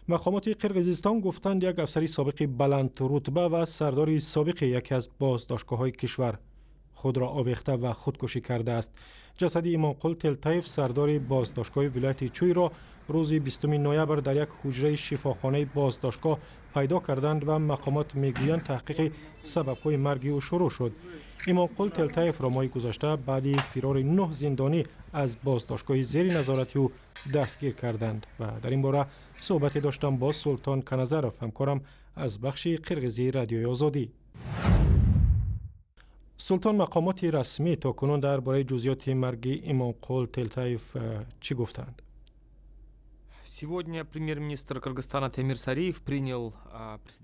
مقامات قرقیزستان گفتند یک افسر سابق بلند رتبه و سردار سابق یکی از بازداشتگاه‌های کشور خود را آویخته و خودکشی کرده است. جسد ایمانقل تلتایف سردار بازداشتگاه ولایت چوی را روز 20 نوامبر در یک حجره شفاخانه بازداشتگاه پیدا کردند و مقامات میگویند تحقیق سبب‌های مرگ او شروع شد. ایمانقل تلتایف را ماه گذشته بعد فرار 9 زندانی از بازداشتگاه زیر نظارت او دستگیر کردند و در این باره صحبت داشتم با سلطان کنزروف همکارم از بخش قرقیزی رادیوی آزادی. سلطان، مقامات رسمی تا کنون درباره جزئیات مرگ ایمانقل تلتایف چی گفتند؟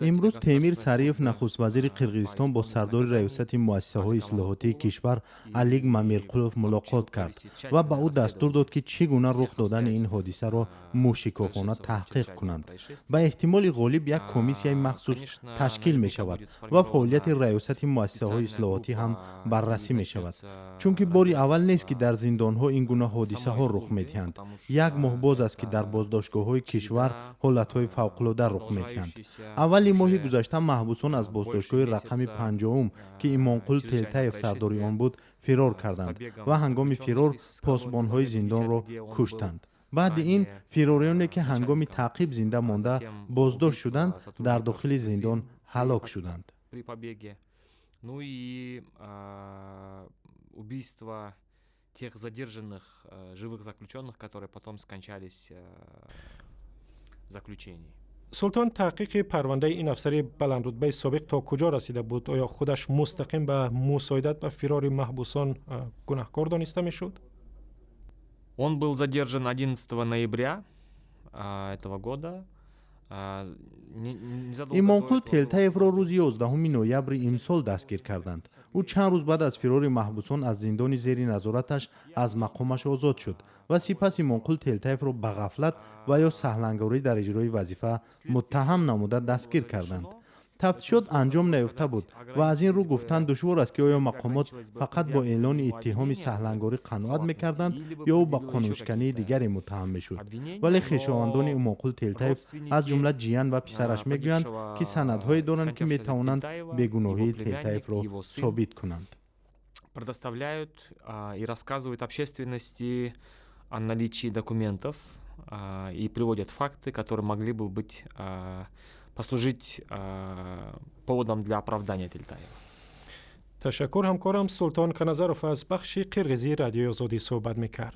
امروز تیمیر ساریف نخست وزیر قرقیزستان با سردار ریاست مؤسسه های اصلاحاتی کشور علیگ مامیرقولوف ملاقات کرد و به او دستور داد که چگونه رخ دادن این حادثه را موشکافانه تحقیق کنند. به احتمال غالب یک کمیسیای مخصوص تشکیل می شود و فعالیت ریاست مؤسسه های اصلاحاتی هم بررسی می شود، چون که باری اول نیست که در زندان ها این گونه حادثه ها رخ می دهند. یک ماه باز است که در بازداشتگاه‌های کشور حالت‌های فوق‌العاده رخ می‌دهند. اول ماه گذشته محبوسان از بازداشتگاه رقم 50 که ایمانقل تلتایف سردار آن بود فرار کردند و هنگام فرار پاسبان‌های زندان را کشتند. بعد این فراریانی که هنگام تعقیب زنده مانده بازداشت شدند در داخل زندان هلاک شدند. тех задержанных живых заключенных, которые потом скончались в заключении. سلطان، تحقیق پرونده این افسر بلند رتبه سابق تا کجا رسیده بود؟ آیا خودش مستقیم به مساعدت به فرار محبوسان گناهکار دانسته میشد؟ Он был задержан 11 ноября этого года. ایمانقل تلتایف را روز 11 نوامبر امسال دستگیر کردند. او چند روز بعد از فرار محبوسان از زندان زیر نظارتش از مقامش آزاد شد و سپس ایمانقل تلتایف را به غفلت و یا سهلنگاری در اجرای وظیفه متهم نموده دستگیر کردند. تفتیشات انجام نیافته بود و از این رو گفتند دشوار است که آیا مقامات فقط با اعلان اتهام سهلنگاری قناعت می‌کردند یا او به قانونشکنی دیگری متهم می‌شد. ولی خویشاوندان ایمانقل تلتایف از جمله جیان و پسرش میگویند که سندهایی دارند که میتوانند بیگناهی تلتایف را ثابت کنند. предоставляют и рассказывают общественности о наличии документов и приводят факты, которые могли бы быть послужить поводом для оправдания Тельтаева. تشکر. همکارم سلطان کنزروف از بخش قرقیزی رادیوی آزادی صحبت میکرد.